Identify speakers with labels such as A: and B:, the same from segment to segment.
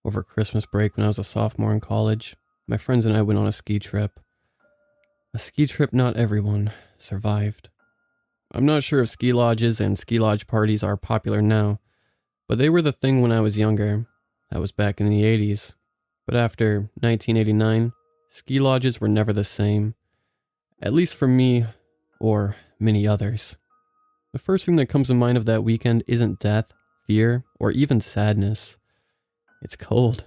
A: Over Christmas break when I was a sophomore in college, my friends and I went on a ski trip. A ski trip not everyone survived. I'm not sure if ski lodges and ski lodge parties are popular now, but they were the thing when I was younger. That was back in the 80s. But after 1989, ski lodges were never the same. At least for me, or many others. The first thing that comes to mind of that weekend isn't death, fear, or even sadness. It's cold.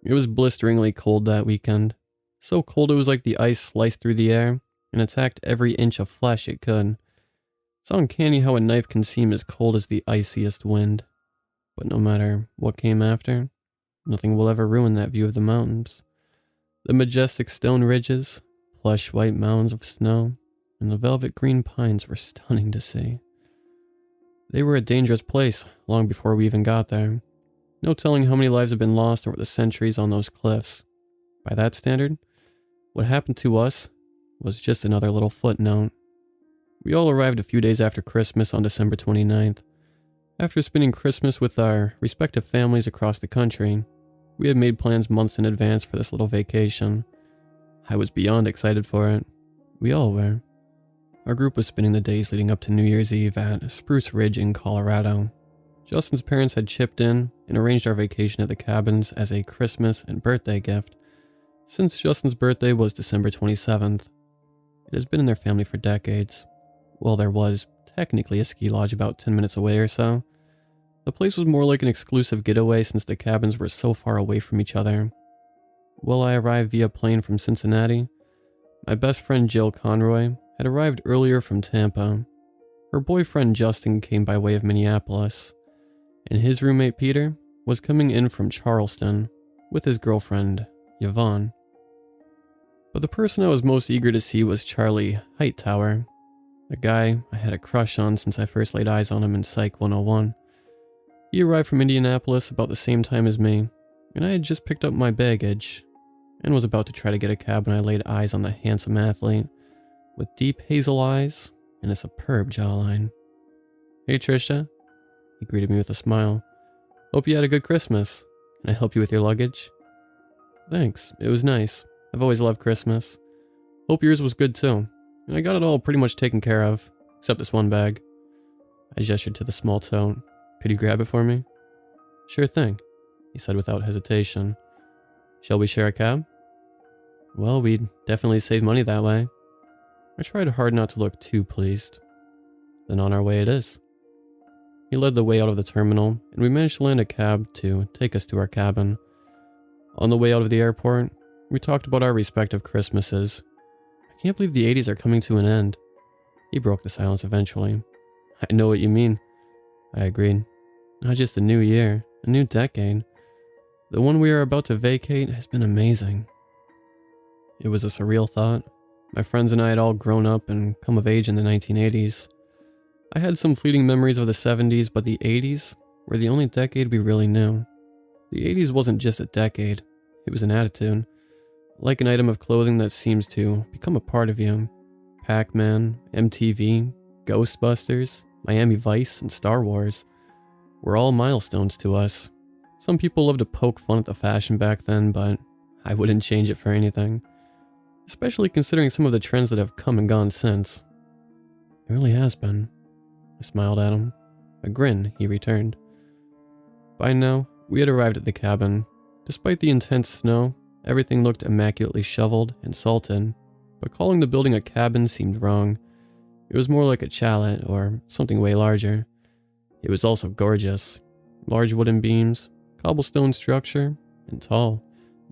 A: It was blisteringly cold that weekend. So cold it was like the ice sliced through the air and attacked every inch of flesh it could. It's uncanny how a knife can seem as cold as the iciest wind. But no matter what came after, nothing will ever ruin that view of the mountains. The majestic stone ridges, plush white mounds of snow, and the velvet green pines were stunning to see. They were a dangerous place long before we even got there. No telling how many lives have been lost over the centuries on those cliffs. By that standard, what happened to us was just another little footnote. We all arrived a few days after Christmas on December 29th. After spending Christmas with our respective families across the country, we had made plans months in advance for this little vacation. I was beyond excited for it. We all were. Our group was spending the days leading up to New Year's Eve at Spruce Ridge in Colorado. Justin's parents had chipped in and arranged our vacation at the cabins as a Christmas and birthday gift, since Justin's birthday was December 27th. It has been in their family for decades. Well, there was technically a ski lodge about 10 minutes away or so. The place was more like an exclusive getaway since the cabins were so far away from each other. Well, I arrived via plane from Cincinnati. My best friend Jill Conroy had arrived earlier from Tampa. Her boyfriend Justin came by way of Minneapolis, and his roommate Peter was coming in from Charleston with his girlfriend Yvonne. But the person I was most eager to see was Charlie Hightower, a guy I had a crush on since I first laid eyes on him in Psych 101. He arrived from Indianapolis about the same time as me, and I had just picked up my baggage and was about to try to get a cab when I laid eyes on the handsome athlete with deep hazel eyes and a superb jawline. "Hey Trisha," he greeted me with a smile. "Hope you had a good Christmas. Can I help you with your luggage?" "Thanks, it was nice. I've always loved Christmas. Hope yours was good too. And I got it all pretty much taken care of, except this one bag." I gestured to the small tote. "Could you grab it for me?" "Sure thing," he said without hesitation. "Shall we share a cab?" "Well, we'd definitely save money that way." I tried hard not to look too pleased. "Then on our way it is." He led the way out of the terminal, and we managed to land a cab to take us to our cabin. On the way out of the airport, we talked about our respective Christmases. "I can't believe the 80s are coming to an end." He broke the silence eventually. "I know what you mean," I agreed. "Not just a new year, a new decade. The one we are about to vacate has been amazing." It was a surreal thought. My friends and I had all grown up and come of age in the 1980s. I had some fleeting memories of the 70s, but the 80s were the only decade we really knew. The 80s wasn't just a decade, it was an attitude. Like an item of clothing that seems to become a part of you. Pac-Man, MTV, Ghostbusters, Miami Vice, and Star Wars were all milestones to us. Some people loved to poke fun at the fashion back then, but I wouldn't change it for anything. Especially considering some of the trends that have come and gone since. "It really has been." I smiled at him. A grin he returned. By now, we had arrived at the cabin. Despite the intense snow, everything looked immaculately shoveled and salted, but calling the building a cabin seemed wrong. It was more like a chalet or something way larger. It was also gorgeous. Large wooden beams, cobblestone structure, and tall,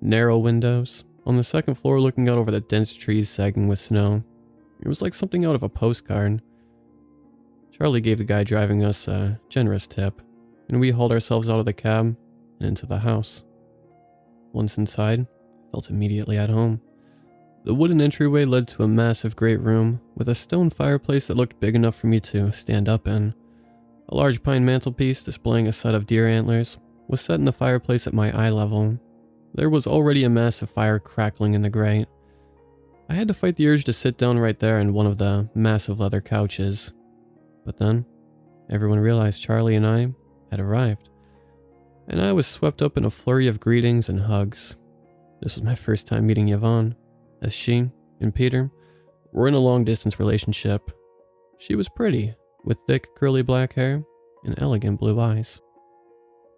A: narrow windows on the second floor looking out over the dense trees sagging with snow. It was like something out of a postcard. Charlie gave the guy driving us a generous tip, and we hauled ourselves out of the cab and into the house. Once inside, I felt immediately at home. The wooden entryway led to a massive great room with a stone fireplace that looked big enough for me to stand up in. A large pine mantelpiece displaying a set of deer antlers was set in the fireplace at my eye level. There was already a massive fire crackling in the grate. I had to fight the urge to sit down right there in one of the massive leather couches. But then, everyone realized Charlie and I had arrived. and I was swept up in a flurry of greetings and hugs. This was my first time meeting Yvonne, as she and Peter were in a long-distance relationship. She was pretty, with thick, curly black hair and elegant blue eyes.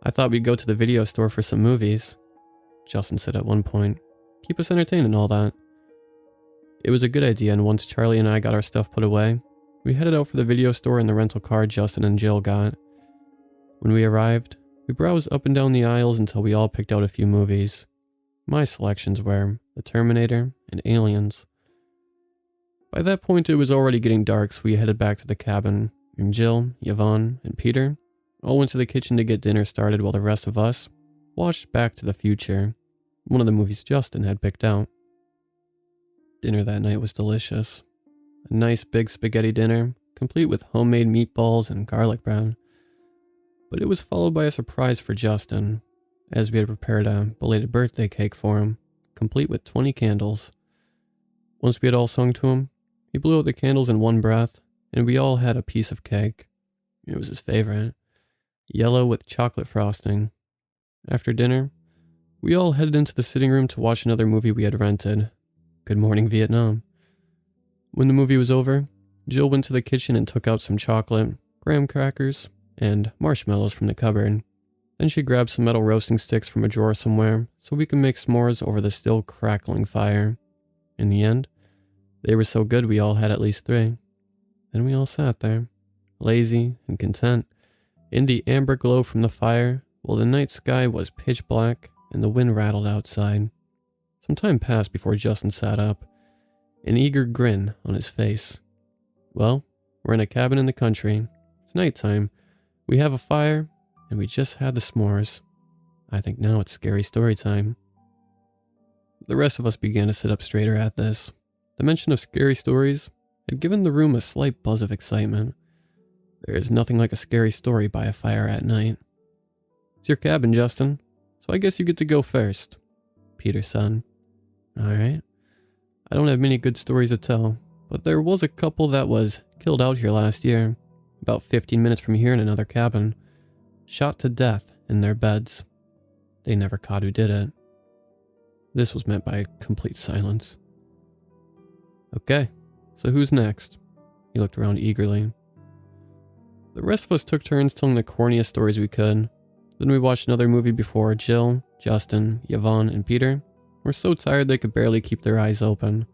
A: I thought we'd go to the video store for some movies, Justin said at one point. Keep us entertained and all that. It was a good idea, and once Charlie and I got our stuff put away, we headed out for the video store in the rental car Justin and Jill got. When we arrived, we browsed up and down the aisles until we all picked out a few movies. My selections were The Terminator and Aliens. By that point, it was already getting dark, so we headed back to the cabin, and Jill, Yvonne, and Peter all went to the kitchen to get dinner started while the rest of us watched Back to the Future, one of the movies Justin had picked out. Dinner that night was delicious. A nice big spaghetti dinner, complete with homemade meatballs and garlic bread. But it was followed by a surprise for Justin, as we had prepared a belated birthday cake for him, complete with 20 candles. Once we had all sung to him, he blew out the candles in one breath, and we all had a piece of cake. It was his favorite, yellow with chocolate frosting. After dinner, we all headed into the sitting room to watch another movie we had rented, Good Morning Vietnam. When the movie was over, Jill went to the kitchen and took out some chocolate, graham crackers, and marshmallows from the cupboard. Then she grabbed some metal roasting sticks from a drawer somewhere so we could make s'mores over the still crackling fire. In the end, they were so good we all had at least 3. Then we all sat there, lazy and content, in the amber glow from the fire, while the night sky was pitch black and the wind rattled outside. Some time passed before Justin sat up, an eager grin on his face. Well, we're in a cabin in the country. It's nighttime. We have a fire, and we just had the s'mores. I think now it's scary story time. The rest of us began to sit up straighter at this. The mention of scary stories had given the room a slight buzz of excitement. There is nothing like a scary story by a fire at night. It's your cabin, Justin, so I guess you get to go first, Peter said. Alright. I don't have many good stories to tell, but there was a couple that was killed out here last year, about 15 minutes from here in another cabin, shot to death in their beds. They never caught who did it. This was met by complete silence. Okay, so who's next? He looked around eagerly. The rest of us took turns telling the corniest stories we could. Then we watched another movie before Jill, Justin, Yvonne, and Peter were so tired they could barely keep their eyes open.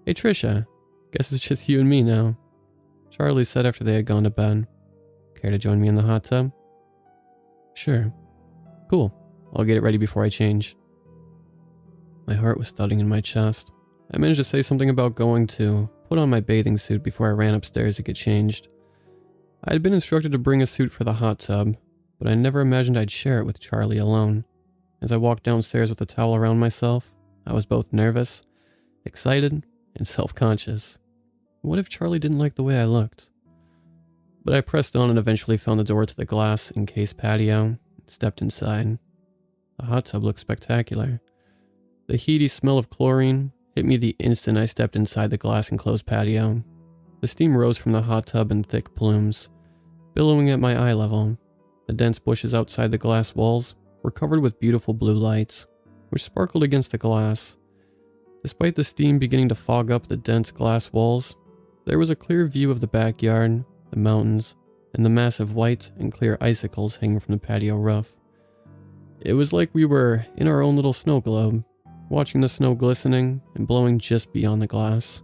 A: Hey Trisha, guess it's just you and me now, Charlie said after they had gone to bed. Care to join me in the hot tub? Sure. Cool, I'll get it ready before I change. My heart was thudding in my chest. I managed to say something about going to put on my bathing suit before I ran upstairs to get changed. I had been instructed to bring a suit for the hot tub, but I never imagined I'd share it with Charlie alone. As I walked downstairs with a towel around myself, I was both nervous, excited, and self-conscious. What if Charlie didn't like the way I looked? But I pressed on and eventually found the door to the glass-encased patio and stepped inside. The hot tub looked spectacular. The heady smell of chlorine hit me the instant I stepped inside the glass-enclosed patio. The steam rose from the hot tub in thick plumes, billowing at my eye level. The dense bushes outside the glass walls were covered with beautiful blue lights, which sparkled against the glass. Despite the steam beginning to fog up the dense glass walls, there was a clear view of the backyard, the mountains, and the massive white and clear icicles hanging from the patio roof. It was like we were in our own little snow globe, watching the snow glistening and blowing just beyond the glass.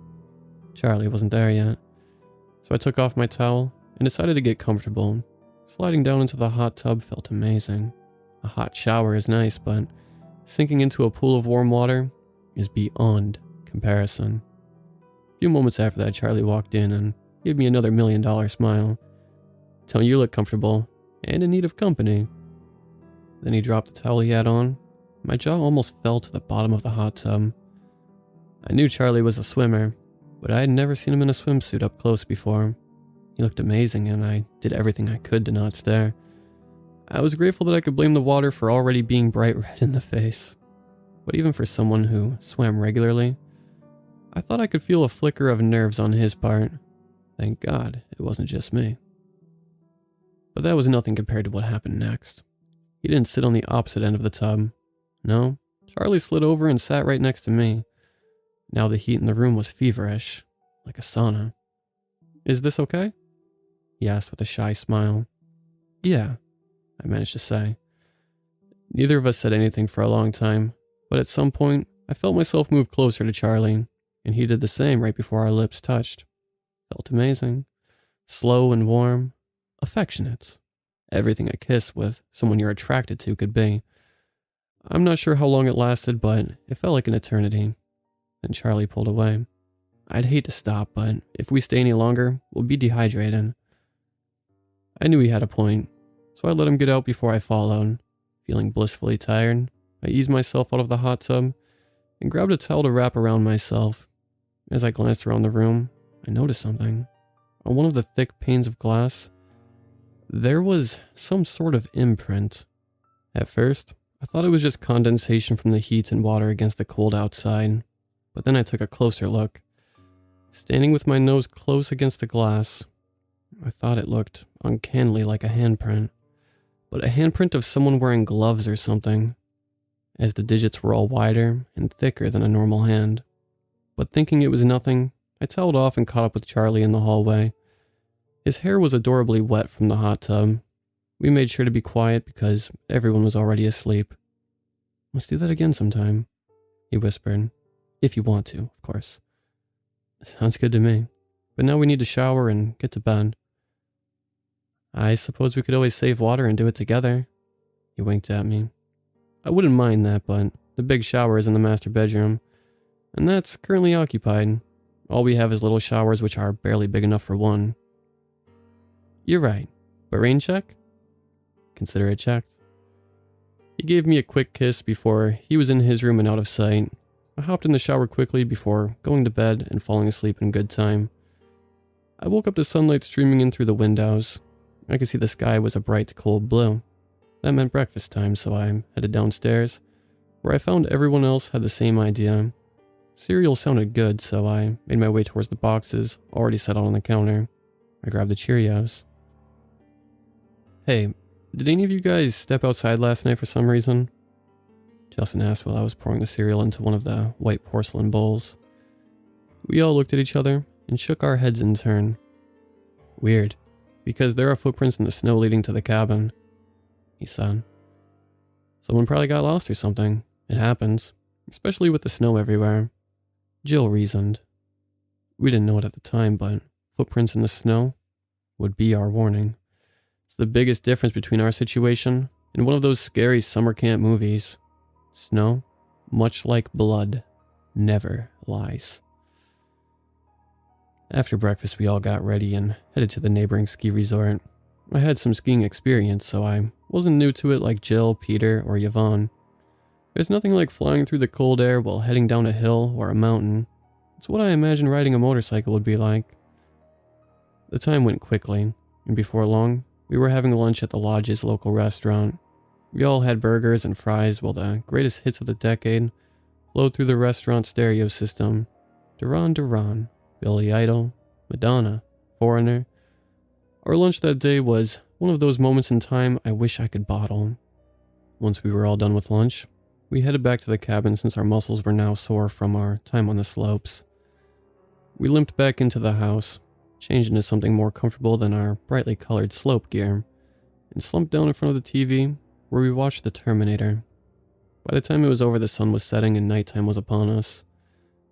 A: Charlie wasn't there yet, so I took off my towel and decided to get comfortable. Sliding down into the hot tub felt amazing. A hot shower is nice, but sinking into a pool of warm water is beyond comparison. A few moments after that, Charlie walked in and gave me another $1 million smile. Tell me you look comfortable and in need of company. Then he dropped the towel he had on. My jaw almost fell to the bottom of the hot tub. I knew Charlie was a swimmer, but I had never seen him in a swimsuit up close before. He looked amazing, and I did everything I could to not stare. I was grateful that I could blame the water for already being bright red in the face. But even for someone who swam regularly, I thought I could feel a flicker of nerves on his part. Thank God it wasn't just me. But that was nothing compared to what happened next. He didn't sit on the opposite end of the tub. No, Charlie slid over and sat right next to me. Now the heat in the room was feverish, like a sauna. "Is this okay?" he asked with a shy smile. "Yeah," I managed to say. Neither of us said anything for a long time, but at some point, I felt myself move closer to Charlie, and he did the same right before our lips touched. Felt amazing. Slow and warm. Affectionate. Everything a kiss with someone you're attracted to could be. I'm not sure how long it lasted, but it felt like an eternity. Then Charlie pulled away. I'd hate to stop, but if we stay any longer, we'll be dehydrated. I knew he had a point, so I let him get out before I followed. Feeling blissfully tired, I eased myself out of the hot tub and grabbed a towel to wrap around myself. As I glanced around the room, I noticed something. On one of the thick panes of glass, there was some sort of imprint. At first, I thought it was just condensation from the heat and water against the cold outside, but then I took a closer look. Standing with my nose close against the glass, I thought it looked uncannily like a handprint, but a handprint of someone wearing gloves or something, as the digits were all wider and thicker than a normal hand. But thinking it was nothing, I toweled off and caught up with Charlie in the hallway. His hair was adorably wet from the hot tub. We made sure to be quiet because everyone was already asleep. "Let's do that again sometime," he whispered. "If you want to, of course." "Sounds good to me. But now we need to shower and get to bed." "I suppose we could always save water and do it together." He winked at me. "I wouldn't mind that, but the big shower is in the master bedroom, and that's currently occupied. All we have is little showers which are barely big enough for one." "You're right. But rain check?" "Consider it checked." He gave me a quick kiss before he was in his room and out of sight. I hopped in the shower quickly before going to bed and falling asleep in good time. I woke up to sunlight streaming in through the windows. I could see the sky was a bright, cold blue. That meant breakfast time, so I headed downstairs, where I found everyone else had the same idea. Cereal sounded good, so I made my way towards the boxes already set out on the counter. I grabbed the Cheerios. "Hey, did any of you guys step outside last night for some reason?" Justin asked while I was pouring the cereal into one of the white porcelain bowls. We all looked at each other and shook our heads in turn. "Weird, because there are footprints in the snow leading to the cabin," he said. "Someone probably got lost or something. It happens, especially with the snow everywhere," Jill reasoned. We didn't know it at the time, but footprints in the snow would be our warning. It's the biggest difference between our situation and one of those scary summer camp movies. Snow, much like blood, never lies. After breakfast, we all got ready and headed to the neighboring ski resort. I had some skiing experience, so I wasn't new to it like Jill, Peter, or Yvonne. There's nothing like flying through the cold air while heading down a hill or a mountain. It's what I imagine riding a motorcycle would be like. The time went quickly, and before long, we were having lunch at the lodge's local restaurant. We all had burgers and fries while the greatest hits of the decade flowed through the restaurant stereo system. Duran Duran, Billy Idol, Madonna, Foreigner. Our lunch that day was one of those moments in time I wish I could bottle. Once we were all done with lunch, we headed back to the cabin since our muscles were now sore from our time on the slopes. We limped back into the house, changed into something more comfortable than our brightly colored slope gear, and slumped down in front of the TV where we watched The Terminator. By the time it was over, the sun was setting and nighttime was upon us.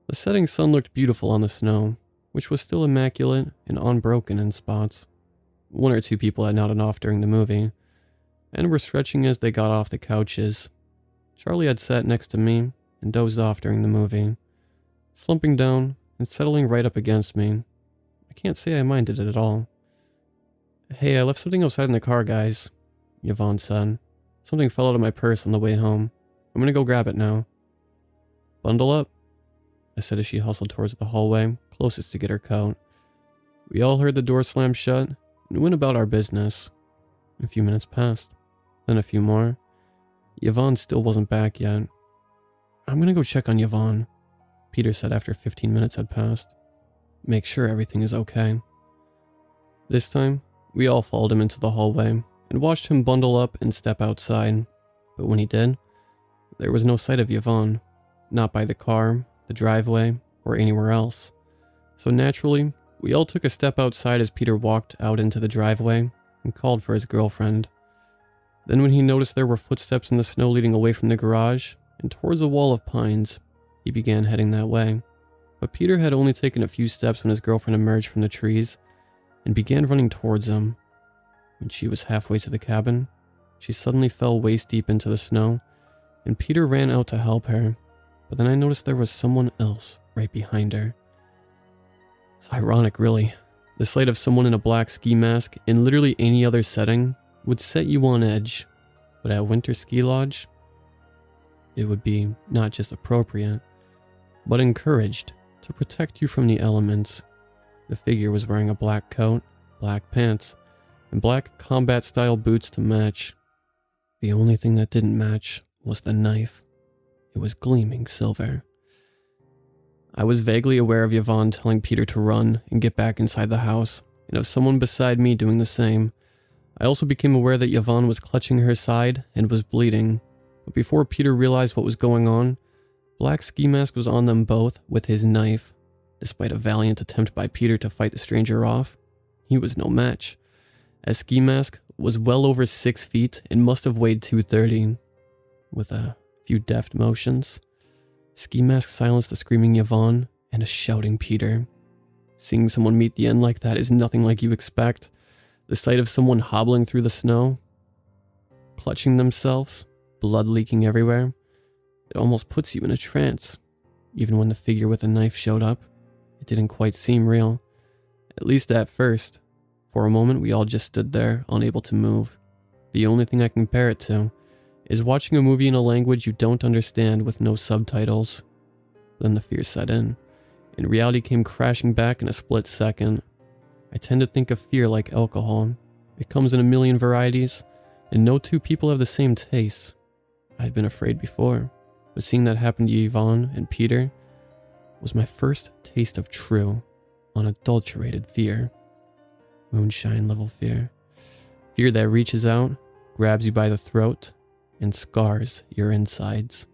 A: The setting sun looked beautiful on the snow, which was still immaculate and unbroken in spots. One or two people had nodded off during the movie, and were stretching as they got off the couches. Charlie had sat next to me and dozed off during the movie, slumping down and settling right up against me. I can't say I minded it at all. "Hey, I left something outside in the car, guys," Yvonne said. "Something fell out of my purse on the way home. I'm gonna go grab it now." "Bundle up," I said as she hustled towards the hallway closest to get her coat. We all heard the door slam shut and went about our business. A few minutes passed, then a few more. Yvonne still wasn't back yet. "I'm gonna go check on Yvonne," Peter said after 15 minutes had passed. "Make sure everything is okay." This time, we all followed him into the hallway and watched him bundle up and step outside. But when he did, there was no sight of Yvonne, not by the car, the driveway, or anywhere else. So naturally, we all took a step outside as Peter walked out into the driveway and called for his girlfriend. Then when he noticed there were footsteps in the snow leading away from the garage and towards a wall of pines, he began heading that way. But Peter had only taken a few steps when his girlfriend emerged from the trees and began running towards him. When she was halfway to the cabin, she suddenly fell waist deep into the snow, and Peter ran out to help her, but then I noticed there was someone else right behind her. It's ironic, really. The sight of someone in a black ski mask in literally any other setting would set you on edge, but at Winter Ski Lodge, it would be not just appropriate, but encouraged to protect you from the elements. The figure was wearing a black coat, black pants, and black combat-style boots to match. The only thing that didn't match was the knife. It was gleaming silver. I was vaguely aware of Yvonne telling Peter to run and get back inside the house, and of someone beside me doing the same. I also became aware that Yvonne was clutching her side and was bleeding, but before Peter realized what was going on, Black Ski Mask was on them both with his knife. Despite a valiant attempt by Peter to fight the stranger off, he was no match, as Ski Mask was well over 6 feet and must have weighed 230. With a few deft motions, Ski Mask silenced the screaming Yvonne and a shouting Peter. Seeing someone meet the end like that is nothing like you expect. The sight of someone hobbling through the snow, clutching themselves, blood leaking everywhere, it almost puts you in a trance. Even when the figure with the knife showed up, it didn't quite seem real. At least at first. For a moment, we all just stood there, unable to move. The only thing I can compare it to is watching a movie in a language you don't understand with no subtitles. Then the fear set in, and reality came crashing back in a split second. I tend to think of fear like alcohol. It comes in a million varieties, and no two people have the same tastes. I'd been afraid before, but seeing that happen to Yvonne and Peter was my first taste of true, unadulterated fear. Moonshine level fear. Fear that reaches out, grabs you by the throat, and scars your insides.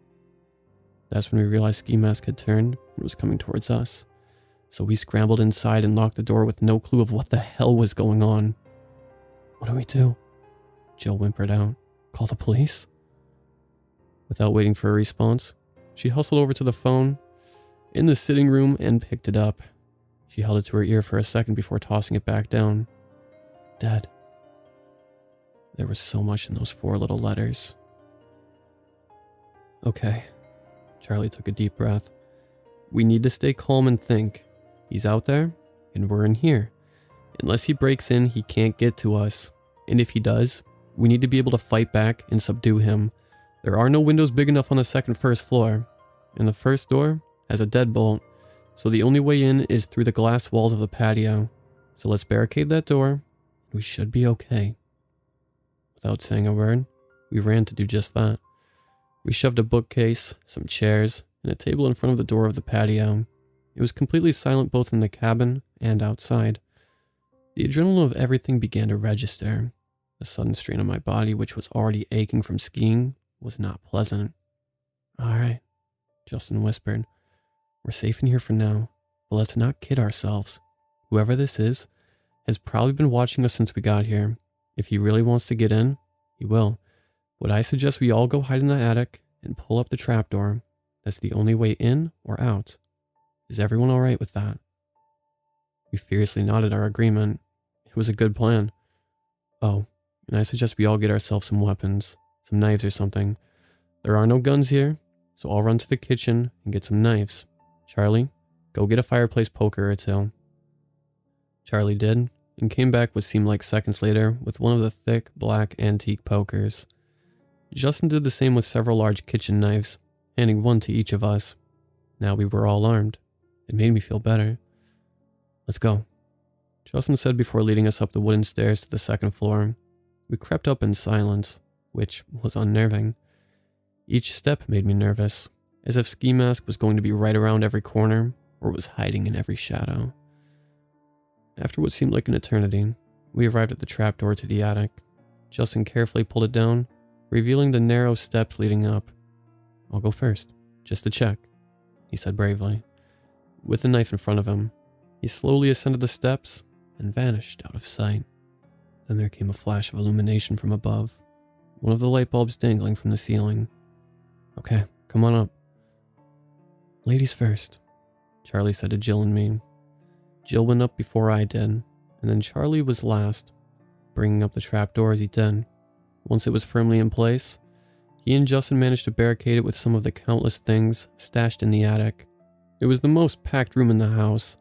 A: That's when we realized Ski Mask had turned and was coming towards us. So we scrambled inside and locked the door with no clue of what the hell was going on. What do we do? Jill whimpered out. Call the police? Without waiting for a response, she hustled over to the phone in the sitting room and picked it up. She held it to her ear for a second before tossing it back down. Dead. There was so much in those 4 little letters. Okay. Charlie took a deep breath. We need to stay calm and think. He's out there, and we're in here. Unless he breaks in, he can't get to us. And if he does, we need to be able to fight back and subdue him. There are no windows big enough on the first floor, and the first door has a deadbolt, so the only way in is through the glass walls of the patio. So let's barricade that door. We should be okay. Without saying a word, we ran to do just that. We shoved a bookcase, some chairs, and a table in front of the door of the patio. It was completely silent both in the cabin and outside. The adrenaline of everything began to register. The sudden strain on my body, which was already aching from skiing, was not pleasant. All right, Justin whispered. We're safe in here for now, but let's not kid ourselves. Whoever this is has probably been watching us since we got here. If he really wants to get in, he will. But I suggest we all go hide in the attic and pull up the trapdoor. That's the only way in or out. Is everyone all right with that? We furiously nodded our agreement. It was a good plan. Oh, and I suggest we all get ourselves some weapons, some knives or something. There are no guns here, so I'll run to the kitchen and get some knives. Charlie, go get a fireplace poker or two. Charlie did, and came back what seemed like seconds later with one of the thick, black antique pokers. Justin did the same with several large kitchen knives, handing one to each of us. Now we were all armed. It made me feel better. Let's go, Justin said before leading us up the wooden stairs to the second floor. We crept up in silence, which was unnerving. Each step made me nervous, as if Ski Mask was going to be right around every corner or was hiding in every shadow. After what seemed like an eternity, we arrived at the trapdoor to the attic. Justin carefully pulled it down, revealing the narrow steps leading up. "I'll go first, just to check," he said bravely. With the knife in front of him, he slowly ascended the steps and vanished out of sight. Then there came a flash of illumination from above, one of the light bulbs dangling from the ceiling. "Okay, come on up." "Ladies first," Charlie said to Jill and me. Jill went up before I did, and then Charlie was last, bringing up the trapdoor as he did. Once it was firmly in place, he and Justin managed to barricade it with some of the countless things stashed in the attic. It was the most packed room in the house,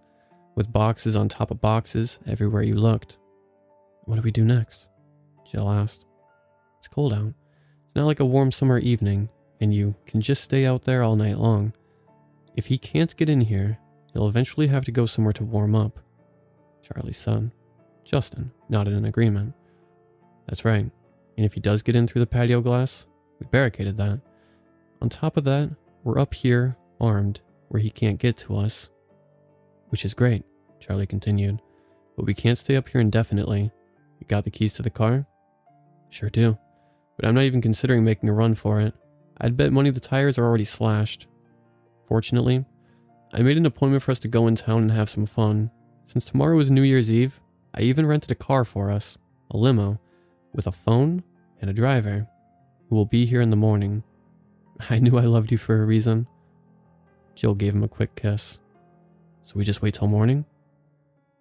A: with boxes on top of boxes everywhere you looked. "What do we do next?" Jill asked. "It's cold out. It's not like a warm summer evening, and you can just stay out there all night long. If he can't get in here, he'll eventually have to go somewhere to warm up," Charlie said. Justin nodded in agreement. "That's right. And if he does get in through the patio glass, we barricaded that. On top of that, we're up here, armed, where he can't get to us." "Which is great," Charlie continued. "But we can't stay up here indefinitely. You got the keys to the car?" "Sure do. But I'm not even considering making a run for it. I'd bet money the tires are already slashed. Fortunately, I made an appointment for us to go in town and have some fun. Since tomorrow is New Year's Eve, I even rented a car for us, a limo, with a phone and a driver, who will be here in the morning." "I knew I loved you for a reason." Jill gave him a quick kiss. "So we just wait till morning?"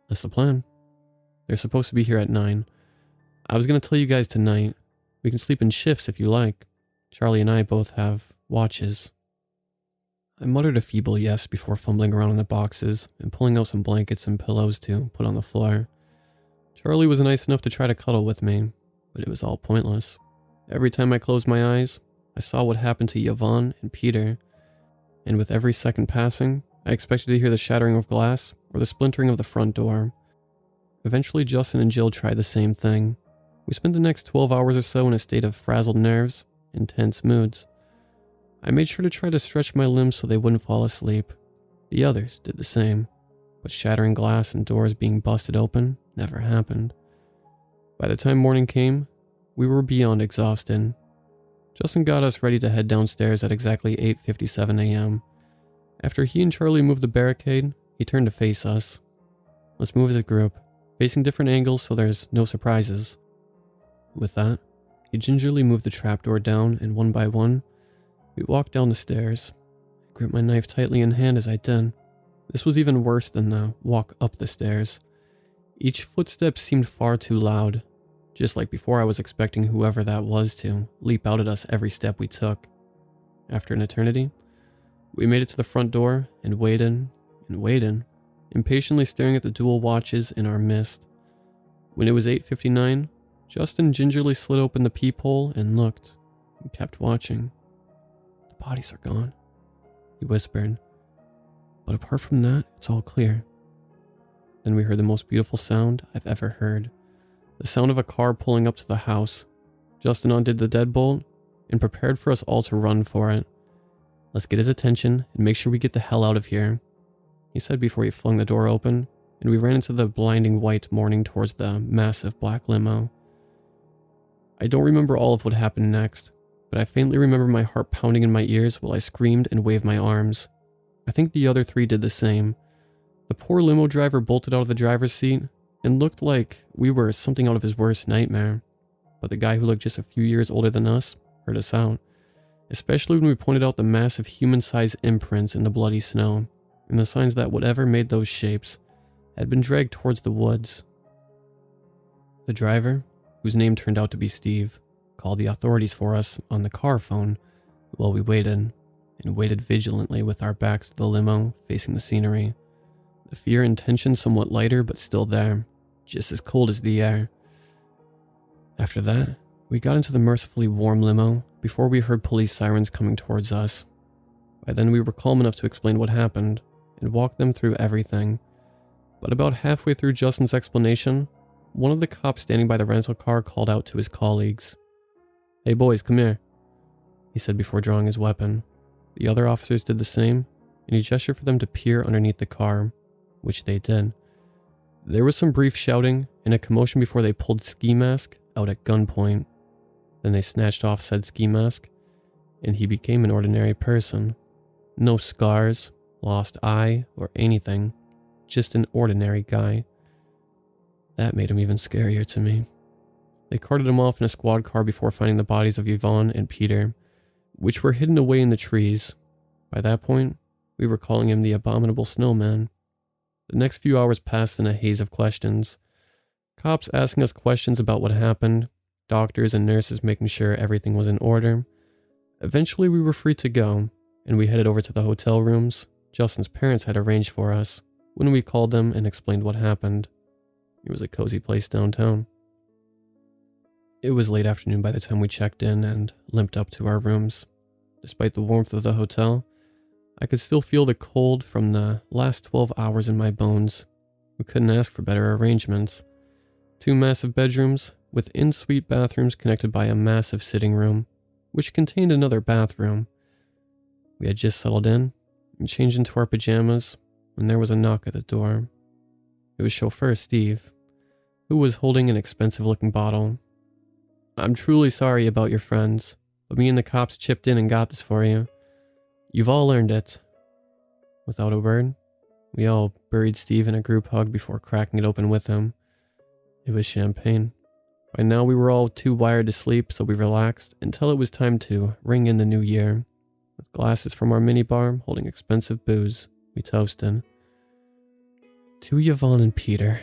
A: "That's the plan. They're supposed to be here at 9. I was going to tell you guys tonight. We can sleep in shifts if you like. Charlie and I both have watches." I muttered a feeble yes before fumbling around in the boxes and pulling out some blankets and pillows to put on the floor. Charlie was nice enough to try to cuddle with me, but it was all pointless. Every time I closed my eyes, I saw what happened to Yvonne and Peter, and with every second passing, I expected to hear the shattering of glass or the splintering of the front door. Eventually, Justin and Jill tried the same thing. We spent the next 12 hours or so in a state of frazzled nerves and tense moods. I made sure to try to stretch my limbs so they wouldn't fall asleep. The others did the same, but shattering glass and doors being busted open never happened. By the time morning came, we were beyond exhausted. Justin got us ready to head downstairs at exactly 8:57 a.m. After he and Charlie moved the barricade, he turned to face us. "Let's move as a group, facing different angles so there's no surprises." With that, he gingerly moved the trapdoor down, and one by one, we walked down the stairs. I gripped my knife tightly in hand as I did. This was even worse than the walk up the stairs. Each footstep seemed far too loud. Just like before, I was expecting whoever that was to leap out at us every step we took. After an eternity, we made it to the front door and waited, impatiently staring at the dual watches in our midst. When it was 8:59, Justin gingerly slid open the peephole and looked, and kept watching. "The bodies are gone," he whispered. "But apart from that, it's all clear." Then we heard the most beautiful sound I've ever heard. The sound of a car pulling up to the house. Justin undid the deadbolt and prepared for us all to run for it. "Let's get his attention and make sure we get the hell out of here," he said before he flung the door open, and we ran into the blinding white morning towards the massive black limo. I don't remember all of what happened next, but I faintly remember my heart pounding in my ears while I screamed and waved my arms. I think the other three did the same. The poor limo driver bolted out of the driver's seat and looked like we were something out of his worst nightmare. But the guy who looked just a few years older than us heard us out, especially when we pointed out the massive human-sized imprints in the bloody snow and the signs that whatever made those shapes had been dragged towards the woods. The driver, whose name turned out to be Steve, called the authorities for us on the car phone while we waited, and waited vigilantly with our backs to the limo facing the scenery. The fear and tension somewhat lighter but still there, just as cold as the air. After that, we got into the mercifully warm limo before we heard police sirens coming towards us. By then we were calm enough to explain what happened and walk them through everything. But about halfway through Justin's explanation, one of the cops standing by the rental car called out to his colleagues. "Hey boys, come here," he said before drawing his weapon. The other officers did the same, and he gestured for them to peer underneath the car, which they did. There was some brief shouting and a commotion before they pulled ski mask out at gunpoint. Then they snatched off said ski mask, and he became an ordinary person. No scars, lost eye, or anything. Just an ordinary guy. That made him even scarier to me. They carted him off in a squad car before finding the bodies of Yvonne and Peter, which were hidden away in the trees. By that point, we were calling him the Abominable Snowman. The next few hours passed in a haze of questions. Cops asking us questions about what happened, doctors and nurses making sure everything was in order. Eventually we were free to go, and we headed over to the hotel rooms Justin's parents had arranged for us when we called them and explained what happened. It was a cozy place downtown. It was late afternoon by the time we checked in and limped up to our rooms. Despite the warmth of the hotel, I could still feel the cold from the last 12 hours in my bones. We couldn't ask for better arrangements. 2 massive bedrooms with en-suite bathrooms connected by a massive sitting room, which contained another bathroom. We had just settled in and changed into our pajamas when there was a knock at the door. It was chauffeur Steve, who was holding an expensive-looking bottle. "I'm truly sorry about your friends, but me and the cops chipped in and got this for you. You've all earned it." Without a word, we all buried Steve in a group hug before cracking it open with him. It was champagne. By now we were all too wired to sleep, so we relaxed until it was time to ring in the new year. With glasses from our minibar holding expensive booze, we toasted. "To Yvonne and Peter,"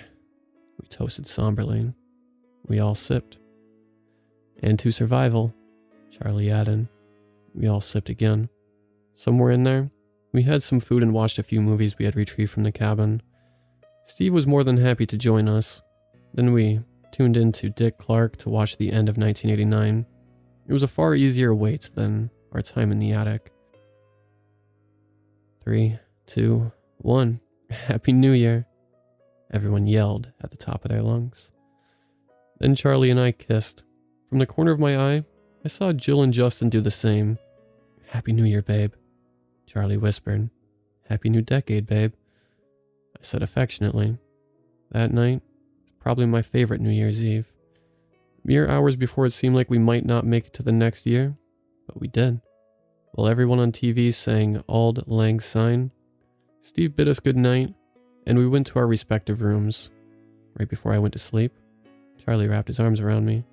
A: we toasted somberly. We all sipped. "And to survival," Charlie added. We all sipped again. Somewhere in there, we had some food and watched a few movies we had retrieved from the cabin. Steve was more than happy to join us. Then we tuned into Dick Clark to watch the end of 1989. It was a far easier wait than our time in the attic. 3, 2, 1. Happy New Year, everyone yelled at the top of their lungs. Then Charlie and I kissed. From the corner of my eye, I saw Jill and Justin do the same. "Happy New Year, babe," Charlie whispered. "Happy New Decade, babe," I said affectionately. That night was probably my favorite New Year's Eve. Mere hours before it seemed like we might not make it to the next year, but we did. While everyone on TV sang Auld Lang Syne, Steve bid us good night, and we went to our respective rooms. Right before I went to sleep, Charlie wrapped his arms around me.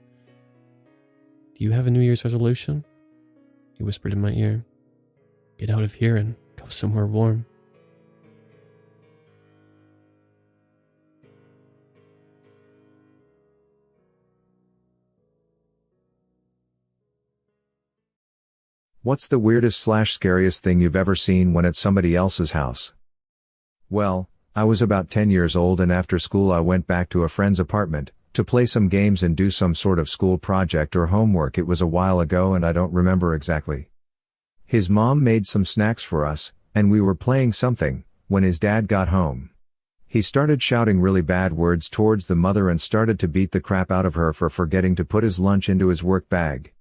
A: "Do you have a New Year's resolution?" he whispered in my ear. "Get out of here and go somewhere warm."
B: What's the weirdest/scariest thing you've ever seen when at somebody else's house? Well, I was about 10 years old and after school I went back to a friend's apartment to play some games and do some sort of school project or homework. It was a while ago and I don't remember exactly. His mom made some snacks for us, and we were playing something, when his dad got home. He started shouting really bad words towards the mother and started to beat the crap out of her for forgetting to put his lunch into his work bag.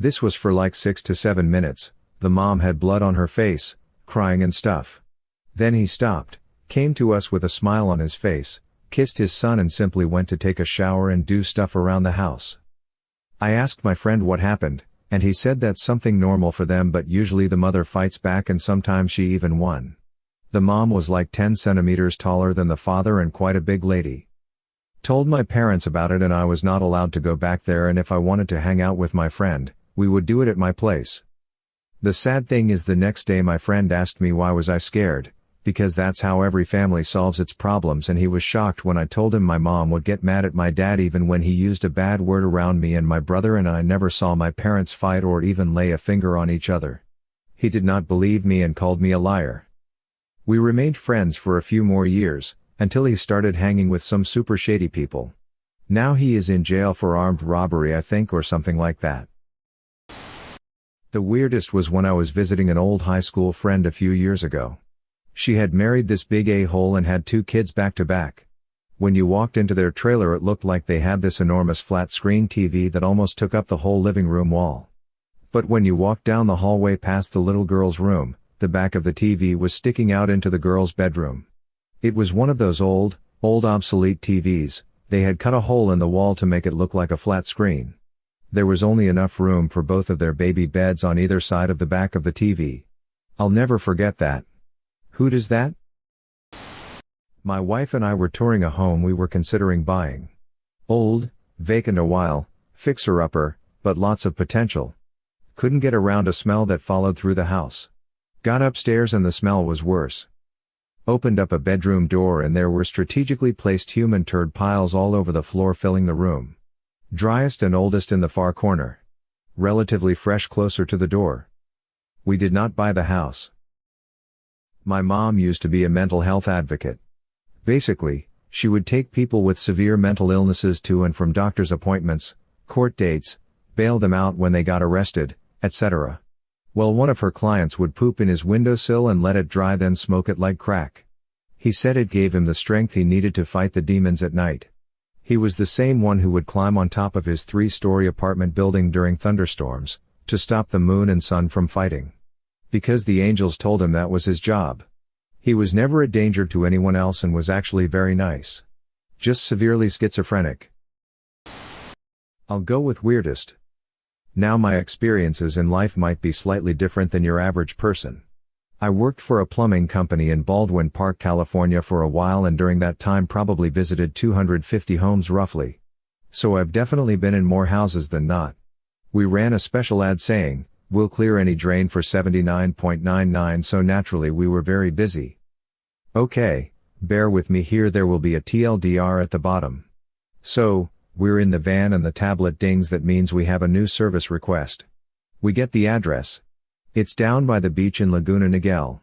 B: This was for like 6 to 7 minutes, the mom had blood on her face, crying and stuff. Then he stopped, came to us with a smile on his face, kissed his son and simply went to take a shower and do stuff around the house. I asked my friend what happened, and he said that's something normal for them, but usually the mother fights back and sometimes she even won. The mom was like 10 centimeters taller than the father and quite a big lady. Told my parents about it and I was not allowed to go back there, and if I wanted to hang out with my friend, we would do it at my place. The sad thing is the next day my friend asked me why was I scared, because that's how every family solves its problems, and he was shocked when I told him my mom would get mad at my dad even when he used a bad word around me and my brother, and I never saw my parents fight or even lay a finger on each other. He did not believe me and called me a liar. We remained friends for a few more years, until he started hanging with some super shady people. Now he is in jail for armed robbery, I think, or something like that. The weirdest was when I was visiting an old high school friend a few years ago. She had married this big a-hole and had 2 kids back to back. When you walked into their trailer it looked like they had this enormous flat screen TV that almost took up the whole living room wall. But when you walked down the hallway past the little girl's room, the back of the TV was sticking out into the girl's bedroom. It was one of those old obsolete TVs, They had cut a hole in the wall to make it look like a flat screen. There was only enough room for both of their baby beds on either side of the back of the TV. I'll never forget that. Who does that? My wife and I were touring a home we were considering buying. Old, vacant a while, fixer-upper, but lots of potential. Couldn't get around a smell that followed through the house. Got upstairs and the smell was worse. Opened up a bedroom door and there were strategically placed human turd piles all over the floor filling the room. Driest and oldest in the far corner. Relatively fresh closer to the door. We did not buy the house. My mom used to be a mental health advocate. Basically, she would take people with severe mental illnesses to and from doctor's appointments, court dates, bail them out when they got arrested, etc. Well, one of her clients would poop in his windowsill and let it dry, then smoke it like crack. He said it gave him the strength he needed to fight the demons at night. He was the same one who would climb on top of his 3-story apartment building during thunderstorms, to stop the moon and sun from fighting. Because the angels told him that was his job. He was never a danger to anyone else and was actually very nice. Just severely schizophrenic. I'll go with weirdest. Now my experiences in life might be slightly different than your average person. I worked for a plumbing company in Baldwin Park, California for a while, and during that time probably visited 250 homes roughly. So I've definitely been in more houses than not. We ran a special ad saying, "We'll clear any drain for $79.99, so naturally we were very busy. Okay, bear with me here, there will be a TLDR at the bottom. So, we're in the van and the tablet dings, that means we have a new service request. We get the address. It's down by the beach in Laguna Niguel.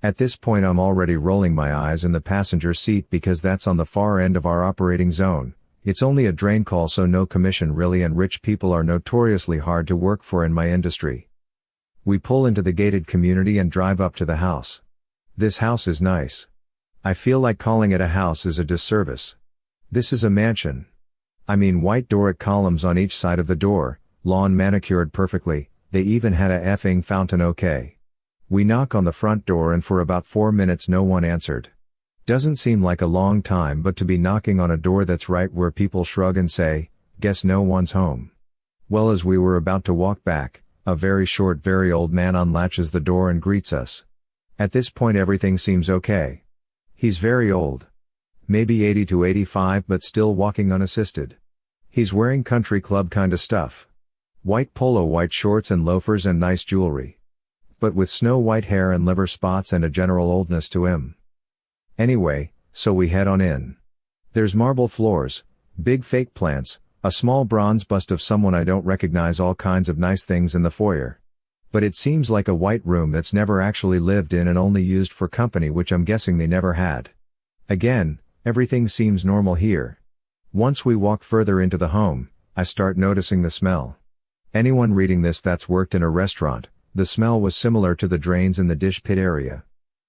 B: At this point I'm already rolling my eyes in the passenger seat because that's on the far end of our operating zone. It's only a drain call, so no commission really, and rich people are notoriously hard to work for in my industry. We pull into the gated community and drive up to the house. This house is nice. I feel like calling it a house is a disservice. This is a mansion. I mean, white Doric columns on each side of the door, lawn manicured perfectly. They even had a effing fountain. Okay. We knock on the front door and for about 4 minutes no one answered. Doesn't seem like a long time, but to be knocking on a door that's right where people shrug and say, "Guess no one's home." Well, as we were about to walk back, a very short, very old man unlatches the door and greets us. At this point everything seems okay. He's very old. Maybe 80 to 85, but still walking unassisted. He's wearing country club kinda stuff. White polo, white shorts and loafers and nice jewelry. But with snow white hair and liver spots and a general oldness to him. Anyway, so we head on in. There's marble floors, big fake plants, a small bronze bust of someone I don't recognize, all kinds of nice things in the foyer. But it seems like a white room that's never actually lived in and only used for company, which I'm guessing they never had. Again, everything seems normal here. Once we walk further into the home, I start noticing the smell. Anyone reading this that's worked in a restaurant, the smell was similar to the drains in the dish pit area.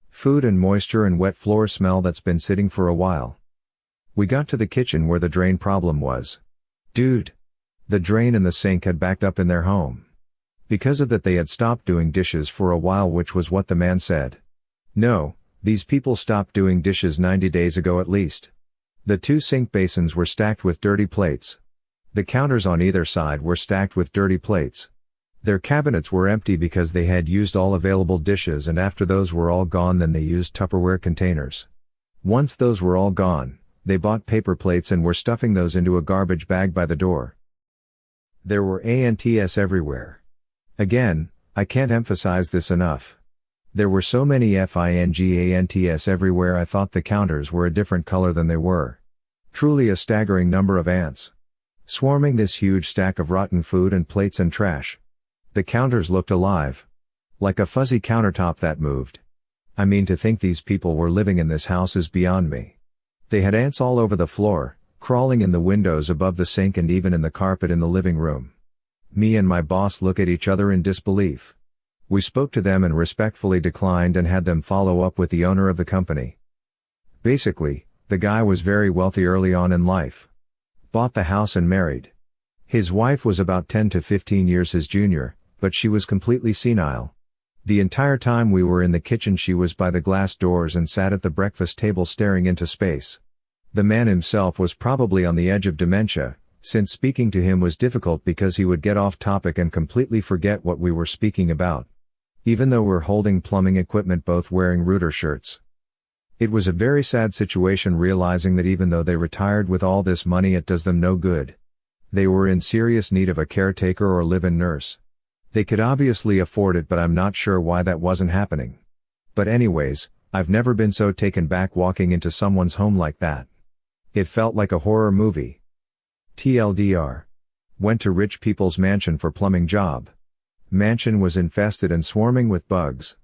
B: Food and moisture and wet floor smell that's been sitting for a while. We got to the kitchen where the drain problem was. Dude! The drain and the sink had backed up in their home. Because of that they had stopped doing dishes for a while, which was what the man said. No, these people stopped doing dishes 90 days ago at least. The 2 sink basins were stacked with dirty plates. The counters on either side were stacked with dirty plates. Their cabinets were empty because they had used all available dishes, and after those were all gone then they used Tupperware containers. Once those were all gone, they bought paper plates and were stuffing those into a garbage bag by the door. There were ants everywhere. Again, I can't emphasize this enough. There were so many fingants everywhere I thought the counters were a different color than they were. Truly a staggering number of ants. Swarming this huge stack of rotten food and plates and trash. The counters looked alive. Like a fuzzy countertop that moved. I mean, to think these people were living in this house is beyond me. They had ants all over the floor, crawling in the windows above the sink and even in the carpet in the living room. Me and my boss look at each other in disbelief. We spoke to them and respectfully declined and had them follow up with the owner of the company. Basically, the guy was very wealthy early on in life. Bought the house and married. His wife was about 10 to 15 years his junior, but she was completely senile. The entire time we were in the kitchen she was by the glass doors and sat at the breakfast table staring into space. The man himself was probably on the edge of dementia, since speaking to him was difficult because he would get off topic and completely forget what we were speaking about. Even though we're holding plumbing equipment both wearing Reuter shirts. It was a very sad situation realizing that even though they retired with all this money it does them no good. They were in serious need of a caretaker or live-in nurse. They could obviously afford it but I'm not sure why that wasn't happening. But anyways, I've never been so taken back walking into someone's home like that. It felt like a horror movie. TLDR. Went to rich people's mansion for plumbing job. Mansion was infested and swarming with bugs.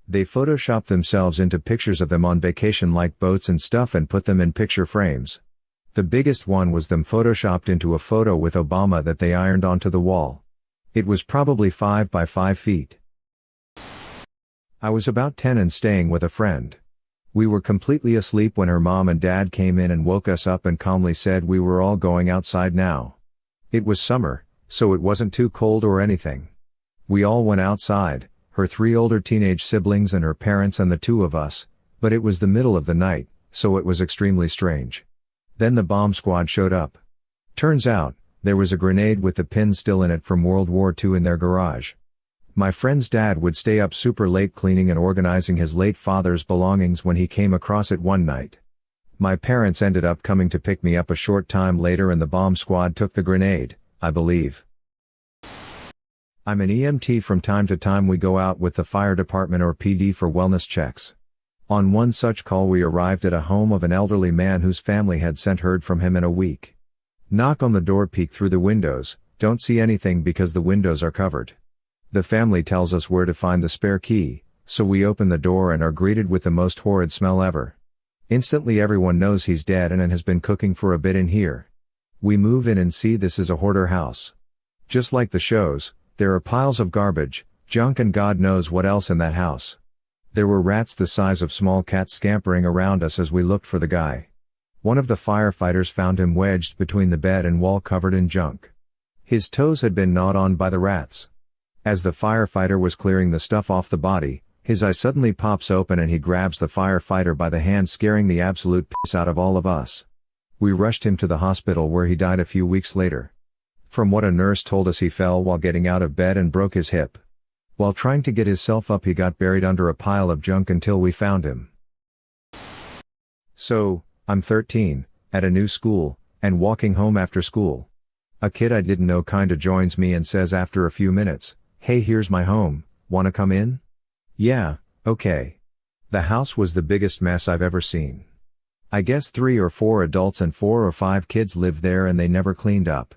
B: They photoshopped themselves into pictures of them on vacation like boats and stuff and put them in picture frames. The biggest one was them photoshopped into a photo with Obama that they ironed onto the wall. It was probably 5 by 5 feet. I was about 10 and staying with a friend. We were completely asleep when her mom and dad came in and woke us up and calmly said we were all going outside now. It was summer, so it wasn't too cold or anything. We all went outside, her 3 older teenage siblings and her parents and the 2 of us, but it was the middle of the night, so it was extremely strange. Then the bomb squad showed up. Turns out, there was a grenade with the pin still in it from World War II in their garage. My friend's dad would stay up super late cleaning and organizing his late father's belongings when he came across it one night. My parents ended up coming to pick me up a short time later and the bomb squad took the grenade, I believe. I'm an EMT. From time to time we go out with the fire department or PD for wellness checks. On one such call we arrived at a home of an elderly man whose family had sent heard from him in a week. Knock on the door, peek through the windows, don't see anything because the windows are covered. The family tells us where to find the spare key, so we open the door and are greeted with the most horrid smell ever. Instantly everyone knows he's dead and has been cooking for a bit in here. We move in and see this is a hoarder house. Just like the shows, there are piles of garbage, junk and God knows what else in that house. There were rats the size of small cats scampering around us as we looked for the guy. One of the firefighters found him wedged between the bed and wall covered in junk. His toes had been gnawed on by the rats. As the firefighter was clearing the stuff off the body, his eye suddenly pops open and he grabs the firefighter by the hand, scaring the absolute piss out of all of us. We rushed him to the hospital where he died a few weeks later. From what a nurse told us, he fell while getting out of bed and broke his hip. While trying to get himself up he got buried under a pile of junk until we found him. So, I'm 13, at a new school, and walking home after school. A kid I didn't know kinda joins me and says after a few minutes, "Hey, here's my home, wanna come in?" Yeah, okay. The house was the biggest mess I've ever seen. I guess 3 or 4 adults and 4 or 5 kids lived there and they never cleaned up.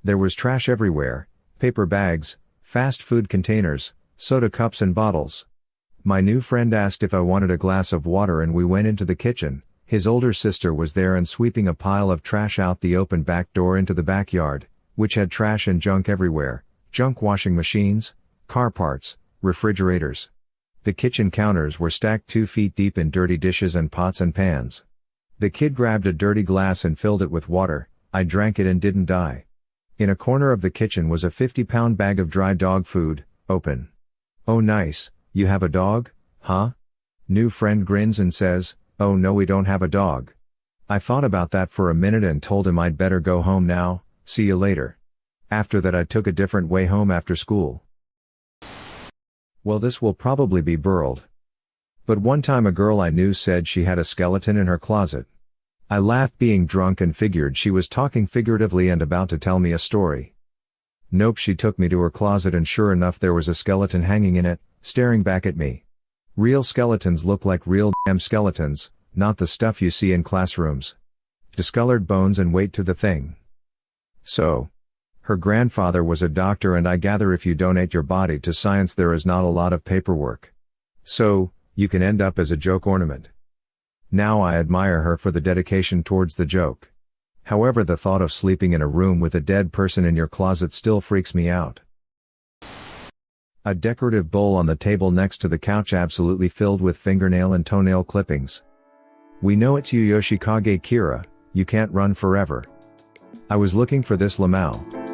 B: There was trash everywhere, paper bags, fast food containers, soda cups and bottles. My new friend asked if I wanted a glass of water and we went into the kitchen. His older sister was there and sweeping a pile of trash out the open back door into the backyard, which had trash and junk everywhere, junk washing machines, car parts, refrigerators. The kitchen counters were stacked 2 feet deep in dirty dishes and pots and pans. The kid grabbed a dirty glass and filled it with water. I drank it and didn't die. In a corner of the kitchen was a 50-pound bag of dry dog food, open. "Oh nice, you have a dog, huh?" New friend grins and says, "Oh no, we don't have a dog." I thought about that for a minute and told him I'd better go home now, see you later. After that I took a different way home after school. Well, this will probably be burled. But one time a girl I knew said she had a skeleton in her closet. I laughed being drunk and figured she was talking figuratively and about to tell me a story. Nope, she took me to her closet and sure enough there was a skeleton hanging in it, staring back at me. Real skeletons look like real damn skeletons, not the stuff you see in classrooms. Discolored bones and weight to the thing. So, her grandfather was a doctor and I gather if you donate your body to science there is not a lot of paperwork. So, you can end up as a joke ornament. Now I admire her for the dedication towards the joke. However, the thought of sleeping in a room with a dead person in your closet still freaks me out. A decorative bowl on the table next to the couch absolutely filled with fingernail and toenail clippings. We know it's you, Yoshikage Kira, you can't run forever. I was looking for this Lamau.